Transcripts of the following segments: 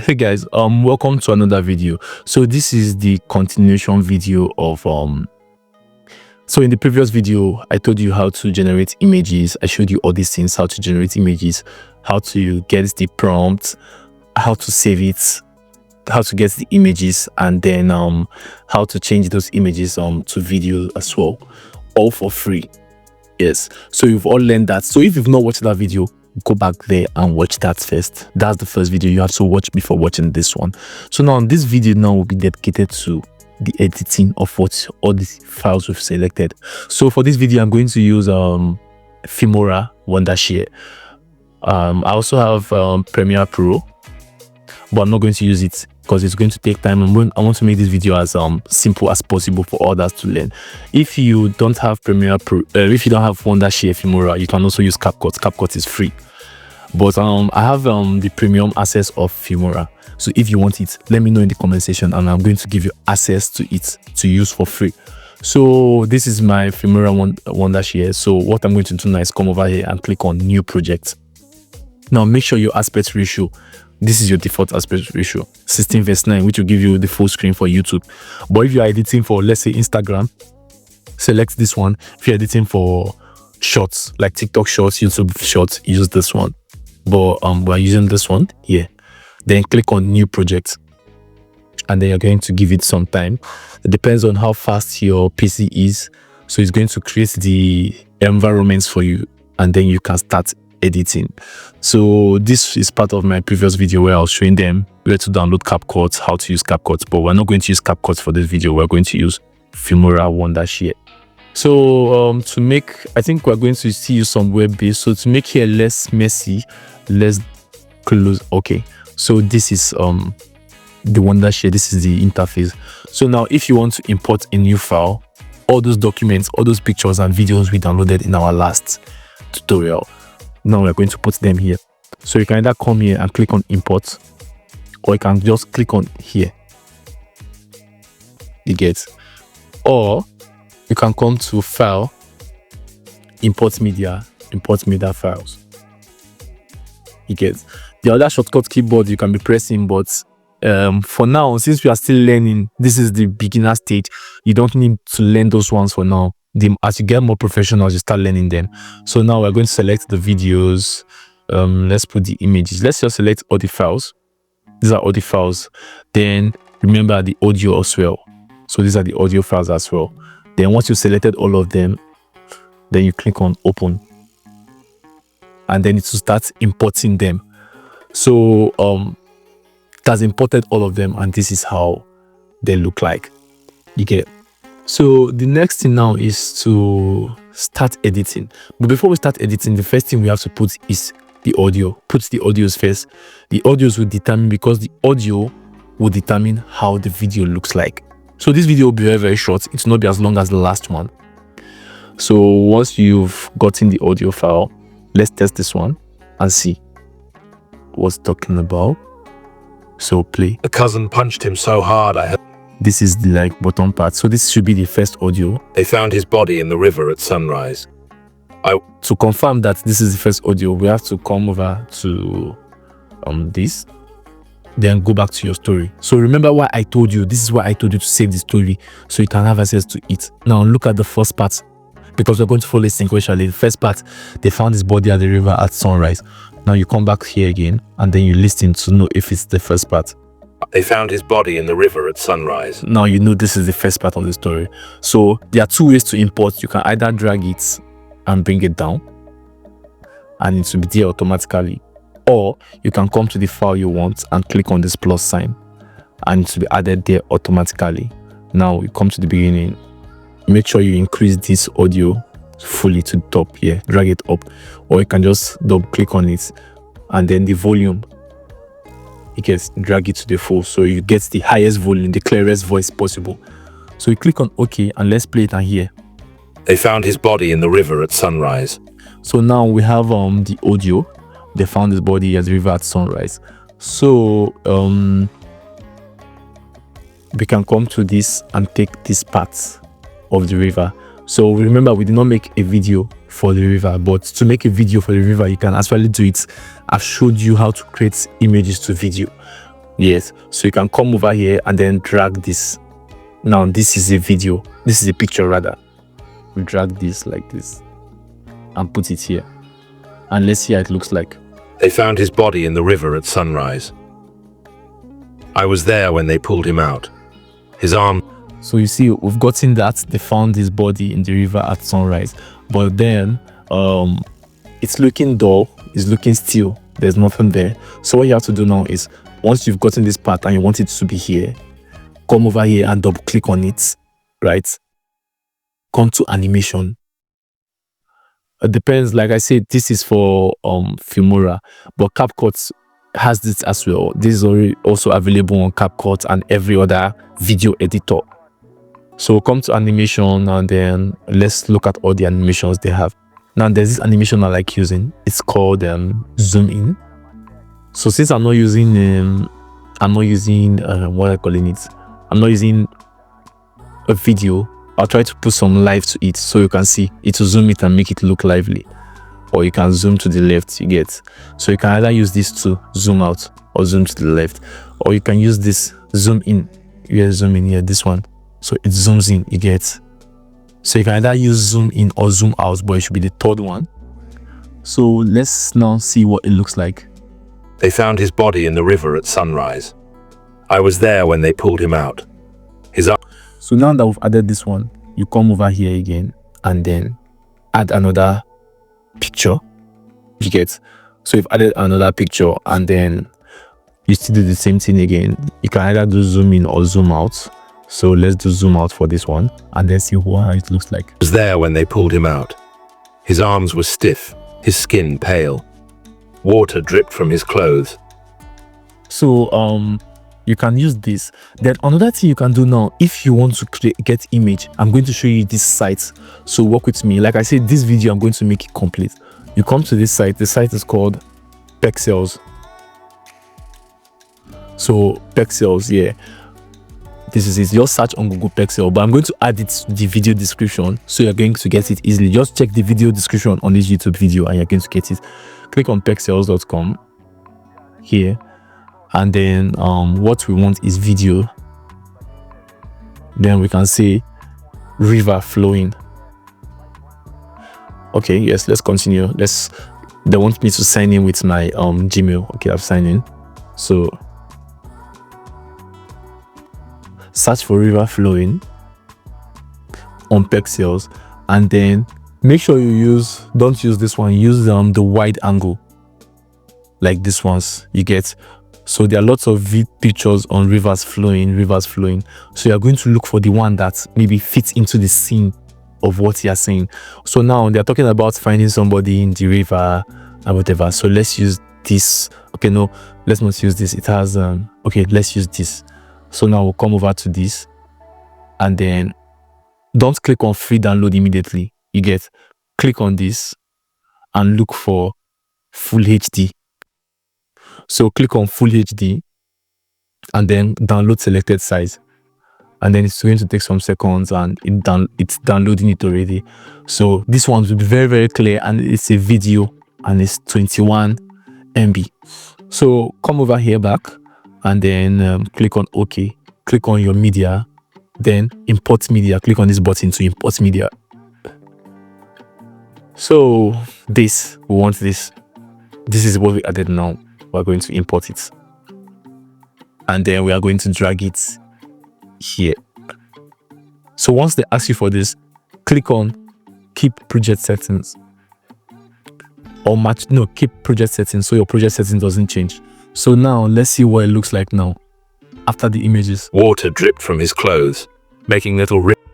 Hey guys, welcome to another video. So this is the continuation video of so in the previous video I told you how to generate images. I showed you all these things, how to generate images, how to get the prompt, how to save it, how to get the images, and then how to change those images to video as well, all for free. Yes, so you've all learned that. So if you've not watched that video, go back there and watch that first. That's the first video you have to watch before watching this one. So now this video now will be dedicated to the editing of what all these files we've selected. So for this video I'm going to use Filmora Wondershare. I also have Premiere Pro, but I'm not going to use it because it's going to take time. I want to make this video as simple as possible for others to learn. If you don't have Premiere Pro, if you don't have Wondershare Filmora, you can also use CapCut. CapCut is free, but I have the premium access of Filmora. So if you want it, let me know in the comment section and I'm going to give you access to it to use for free. So this is my Filmora Wondershare. So what I'm going to do now is come over here and click on New Project. Now make sure your aspect ratio, this is your default aspect ratio, 16:9, which will give you the full screen for YouTube. But if you're editing for, let's say, Instagram, select this one. If you're editing for shorts, like TikTok shorts, YouTube shorts, use this one. But we're using this one here. Then click on New Project. And then you're going to give it some time. It depends on how fast your PC is. So it's going to create the environments for you. And then you can start editing. So this is part of my previous video where I was showing them where to download CapCut, how to use CapCut, but we're not going to use CapCut for this video. We're going to use Filmora Wondershare. So to make, I think we're going to see you some web-based. So to make here less messy, let's close. Okay, so this is the Wondershare. This is the interface. So now if you want to import a new file, all those documents, all those pictures and videos we downloaded in our last tutorial, now we're going to put them here. So you can either come here and click on import, or you can just click on here, you get, or you can come to file, import media files, you get. The other shortcut keyboard you can be pressing, but for now, since we are still learning, this is the beginner stage, you don't need to learn those ones for now. As you get more professional, you start learning them. So now we're going to select the videos. Let's put the images. Let's just select all the files. These are all the files. Then remember the audio as well. So these are the audio files as well. Then once you've selected all of them, then you click on open. And then it will start importing them. So it has imported all of them, and this is how they look like. You get. So the next thing now is to start editing. But before we start editing, the first thing we have to put is the audio. Put the audios first. The audios will determine, because the audio will determine how the video looks like. So this video will be very, very short. It will not be as long as the last one. So once you've gotten the audio file, let's test this one and see what's talking about. So play. The cousin punched him so hard I had... This is the bottom part. So this should be the first audio. They found his body in the river at sunrise. To confirm that this is the first audio, we have to come over to this, then go back to your story. So remember why I told you, this is why I told you to save the story so you can have access to it. Now look at the first part, because we're going to follow it sequentially. The first part, they found his body at the river at sunrise. Now you come back here again and then you listen to know if it's the first part. They found his body in the river at sunrise. Now you know this is the first part of the story. So there are two ways to import. You can either drag it and bring it down, and it will be there automatically, or you can come to the file you want and click on this plus sign, and it will be added there automatically. Now you come to the beginning. Make sure you increase this audio fully to the top here. Drag it up, or you can just double click on it, and then the volume, you can drag it to the full, so you get the highest volume, the clearest voice possible. So you click on OK, and let's play it and hear. They found his body in the river at sunrise. So now we have the audio. They found his body at the river at sunrise. So we can come to this and take this part of the river. So remember, we did not make a video for the river, but to make a video for the river, you can actually do it. I've showed you how to create images to video. Yes, so you can come over here and then drag this. Now this is a video, this is a picture rather. We drag this like this and put it here, and let's see how it looks like. They found his body in the river at sunrise. I was there when they pulled him out. His arm. So you see, we've gotten that they found his body in the river at sunrise, but then it's looking dull, it's looking still, there's nothing there. So what you have to do now is, once you've gotten this part and you want it to be here, come over here and double click on it, right? Come to animation. It depends, like I said, this is for Filmora, but CapCut has this as well. This is also available on CapCut and every other video editor. So come to animation and then let's look at all the animations they have. Now there's this animation I like using. It's called zoom in. So since I'm not using what I calling it, I'm not using a video, I'll try to put some live to it so you can see it will zoom it and make it look lively. Or you can zoom to the left, you get. So you can either use this to zoom out or zoom to the left, or you can use this zoom in. You zoom in here, this one, so it zooms in, you get. So you can either use zoom in or zoom out, but it should be the third one. So let's now see what it looks like. They found his body in the river at sunrise. I was there when they pulled him out. So now that we've added this one, you come over here again and then add another picture, you get. So you've added another picture and then you still do the same thing again. You can either do zoom in or zoom out. So let's do zoom out for this one and then see how it looks like. I was there when they pulled him out. His arms were stiff, his skin pale. Water dripped from his clothes. So you can use this. Then another thing you can do now, if you want to get image, I'm going to show you this site, so work with me. Like I said, this video I'm going to make it complete. You come to this site. The site is called Pexels. So Pexels, yeah, this is it. Just search on Google Pexel, but I'm going to add it to the video description so you're going to get it easily. Just check the video description on this YouTube video and you're going to get it. Click on pexels.com here, and then what we want is video. Then we can say river flowing. Okay, yes, let's continue. They want me to sign in with my Gmail. Okay, I've signed in. So search for river flowing on Pexels, and then make sure you don't use this one, use the wide angle like this ones, you get. So there are lots of pictures on rivers flowing. So you're going to look for the one that maybe fits into the scene of what you're saying. So now they're talking about finding somebody in the river and whatever. So let's use this. Okay, no, let's not use this. It has okay, let's use this. So now we'll come over to this and then don't click on free download immediately. You get, click on this and look for full HD. So click on full HD and then download selected size, and then it's going to take some seconds and it's downloading it already. So this one will be very, very clear, and it's a video and it's 21 MB. So come over here back and then click on OK, click on your media, then import media. Click on this button to import media. So we want this is what we added. Now we're going to import it and then we are going to drag it here. So once they ask you for this, click on keep project settings or keep project settings, so your project settings doesn't change. So now let's see what it looks like now after the images. Water dripped from his clothes, making little ripples.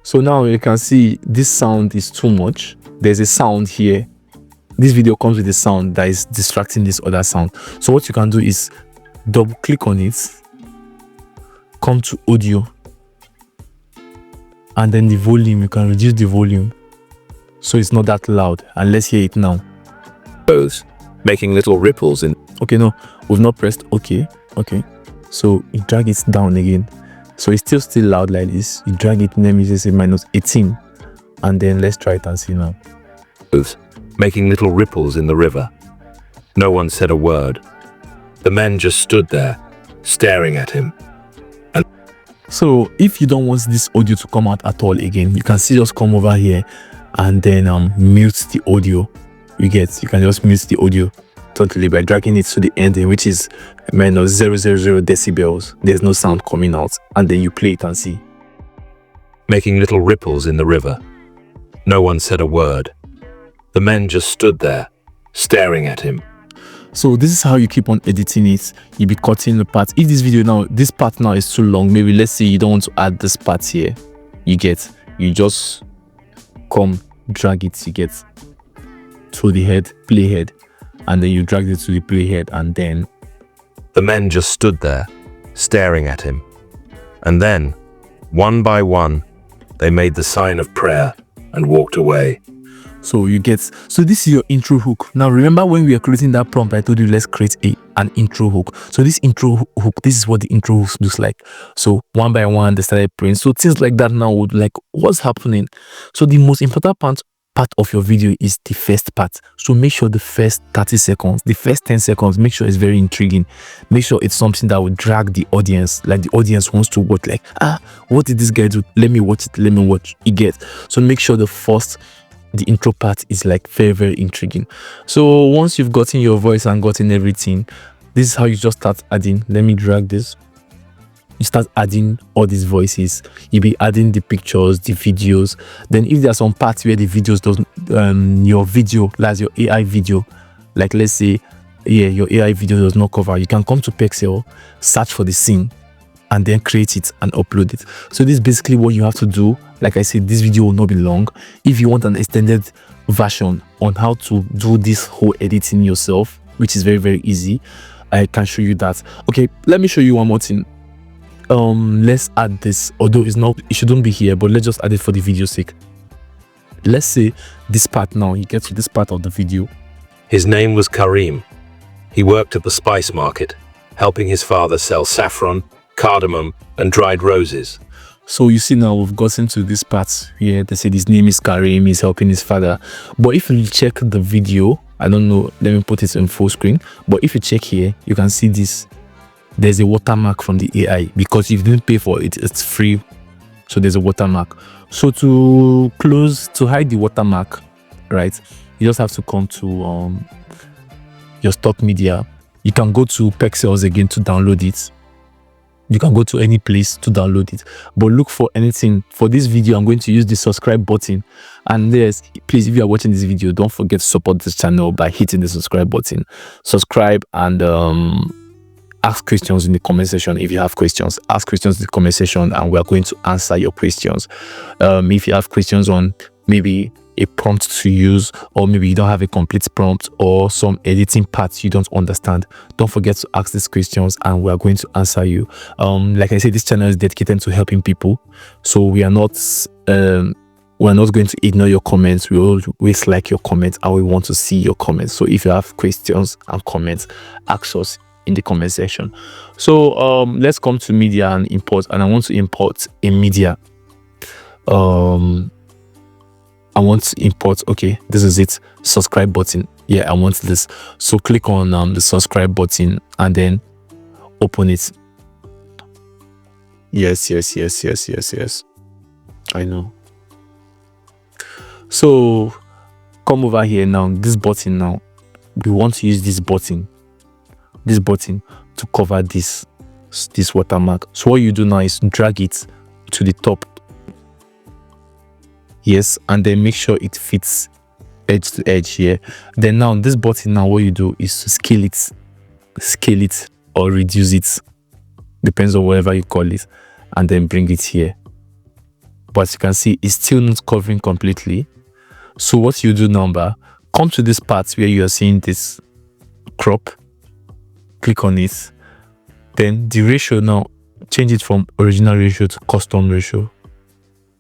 So now you can see this sound is too much. There's a sound here. This video comes with a sound that is distracting this other sound. So what you can do is double click on it, come to audio, and then the volume, you can reduce the volume so it's not that loud, and let's hear it now. Making little ripples in. Okay, no, we've not pressed okay. So you drag it down again, so it's still loud like this. You drag it, let me just say -18, and then let's try it and see now. Making little ripples in the river. No one said a word. The men just stood there, staring at him. So if you don't want this audio to come out at all again, you can still just come over here and then mute the audio. You can just mute the audio totally by dragging it to the ending, which is minus 000 decibels. There's no sound coming out, and then you play it and see. Making little ripples in the river. No one said a word. The men just stood there, staring at him. So this is how you keep on editing it. You'll be cutting the part. If this part now is too long, maybe let's say you don't want to add this part here, you just come drag it, you get to the head, playhead, and then you drag it to the playhead, and then the men just stood there, staring at him. And then, one by one, they made the sign of prayer and walked away. So this is your intro hook. Now remember when we were creating that prompt, I told you let's create an intro hook. So this intro hook, this is what the intro hook looks like. So one by one they started praying. So things like that now would like, what's happening? So the most important part of your video is the first part. So make sure the first 30 seconds, the first 10 seconds, make sure it's very intriguing. Make sure it's something that will drag the audience, like the audience wants to watch, like, what did this guy do? Let me watch it, let me watch it. So make sure the intro part is like very, very intriguing. So once you've gotten your voice and gotten everything, this is how you just start adding. Let me drag this. You start adding all these voices. You'll be adding the pictures, the videos. Then if there are some parts where the videos doesn't, your video, like your AI video, like let's say, your AI video does not cover, you can come to Pexel, search for the scene, and then create it and upload it. So this is basically what you have to do. Like I said, this video will not be long. If you want an extended version on how to do this whole editing yourself, which is very, very easy, I can show you that. Okay, let me show you one more thing. Let's add this, although it shouldn't be here, but let's just add it for the video sake. Let's say this part now, you get to this part of the video. His name was Karim. He worked at the spice market, helping his father sell saffron, cardamom, and dried roses. So you see now we've gotten to this part here. They said his name is Karim, he's helping his father. But if you check the video, I don't know, let me put it in full screen. But if you check here, you can see this. There's a watermark from the AI because if you didn't pay for it, it's free. So there's a watermark. So to hide the watermark, right, you just have to come to your stock media. You can go to Pexels again to download it. You can go to any place to download it, but look for anything. For this video, I'm going to use the subscribe button, and please, if you are watching this video, don't forget to support this channel by hitting the subscribe button. Subscribe and ask questions in the comment section. If you have questions, ask questions in the comment section, and we're going to answer your questions. If you have questions on maybe a prompt to use, or maybe you don't have a complete prompt, or some editing parts you don't understand, don't forget to ask these questions and we are going to answer you. Like I said, this channel is dedicated to helping people, so we're not going to ignore your comments. We always like your comments and we want to see your comments. So if you have questions and comments, ask us in the comment section. So let's come to media and import, and I want to import a media. I want to import, okay, this is it, subscribe button. Yeah, I want this. So click on the subscribe button and then open it. Yes. I know. So come over here now, this button now. We want to use this button to cover this watermark. So what you do now is drag it to the top. Yes, and then make sure it fits edge to edge here. Then now this button now, what you do is to scale it or reduce it, depends on whatever you call it, and then bring it here. But as you can see, it's still not covering completely. So what you do now, come to this part where you are seeing this crop, click on it, then the ratio now, change it from original ratio to custom ratio,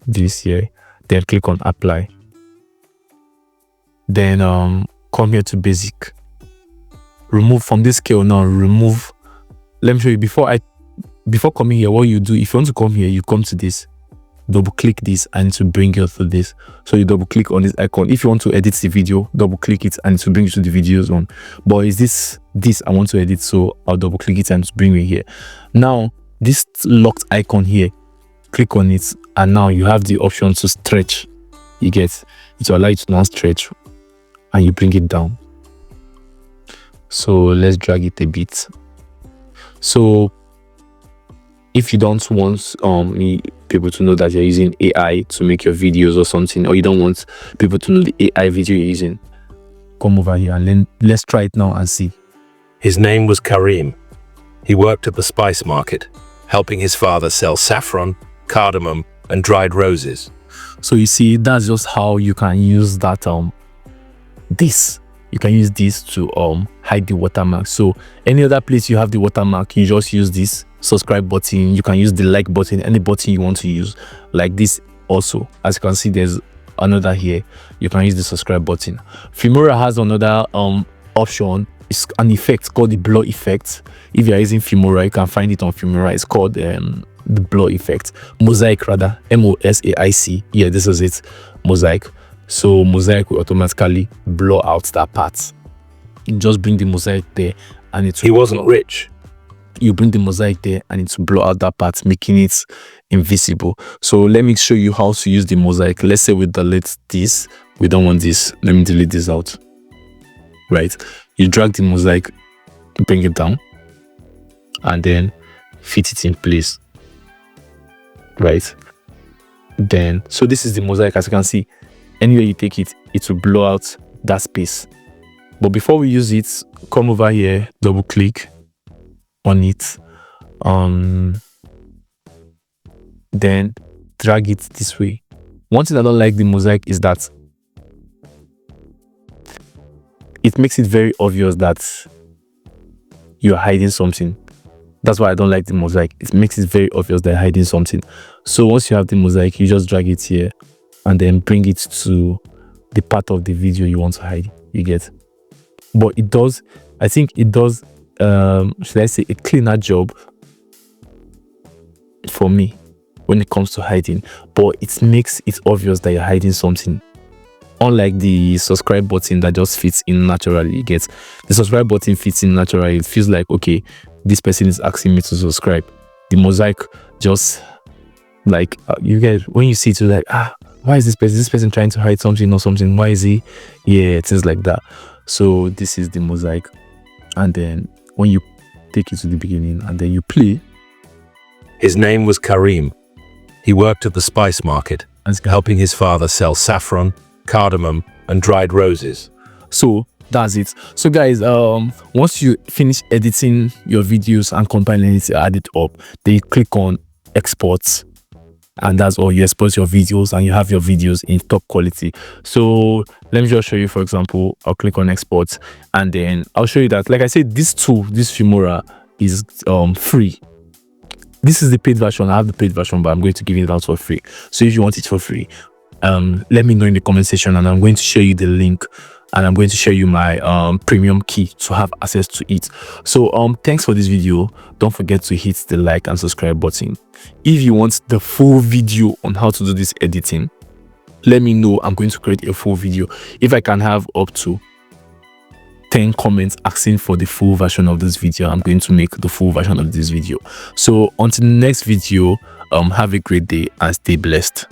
this here. Then click on apply. Then come here to basic. Remove from this scale now, remove. Let me show you before coming here, what you do, if you want to come here, you come to this. double click this and to bring you to this. So you double click on this icon. If you want to edit the video, double click it and to bring you to the videos one. But is this I want to edit, so I'll double click it and to bring me here. Now this locked icon here, click on it, and now you have the option to stretch. You get it will allow you to now stretch, and you bring it down. So let's drag it a bit. So if you don't want people to know that you're using AI to make your videos or something, or you don't want people to know the AI video you're using, come over here and then let's try it now and see. His name was Karim. He worked at the spice market, helping his father sell saffron, cardamom, and dried roses. So you see, that's just how you can use that you can use this to hide the watermark. So any other place you have the watermark, you just use this subscribe button. You can use the like button, any button you want to use, like this. Also, as you can see, there's another here. You can use the subscribe button. Filmora has another option. It's an effect called the blur effect. If you're using Filmora, you can find it on Filmora. It's called the blur effect. Mosaic rather, MOSAIC. Yeah, this is it, mosaic. So mosaic will automatically blur out that part. You just bring the mosaic there and it will, he wasn't rich. You bring the mosaic there and it will blur out that part, making it invisible. So let me show you how to use the mosaic. Let's say we delete this. We don't want this. Let me delete this out. Right, you drag the mosaic, bring it down, and then fit it in place. Right, then so this is the mosaic. As you can see, anywhere you take it, it will blow out that space. But before we use it, come over here, double click on it, then drag it this way. One thing I don't like the mosaic is that it makes it very obvious that you're hiding something. That's why I don't like the mosaic. It makes it very obvious that you're hiding something. So once you have the mosaic, you just drag it here and then bring it to the part of the video you want to hide. You get? But it does, I think it does, should I say, a cleaner job for me when it comes to hiding. But it makes it obvious that you're hiding something. Unlike the subscribe button that just fits in naturally. You get? The subscribe button fits in naturally. It feels like, okay, this person is asking me to subscribe. The mosaic just like you get, when you see it, you're like, why is this person trying to hide something or something? Why is he? Yeah, things like that. So this is the mosaic, and then when you take it to the beginning and then you play. His name was Karim. He worked at the spice market, helping his father sell saffron, cardamom, and dried roses. So that's it. So guys, once you finish editing your videos and compiling it, add it up, then you click on export, and that's all. You export your videos and you have your videos in top quality. So let me just show you. For example, I'll click on export and then I'll show you that, like I said, this tool, this Filmora, is free. This is the paid version. I have the paid version, but I'm going to give it out for free. So if you want it for free, let me know in the comment section and I'm going to show you the link, and I'm going to show you my premium key to have access to it. So thanks for this video. Don't forget to hit the like and subscribe button. If you want the full video on how to do this editing, let me know. I'm going to create a full video. If I can have up to 10 comments asking for the full version of this video, I'm going to make the full version of this video. So until the next video, have a great day and stay blessed.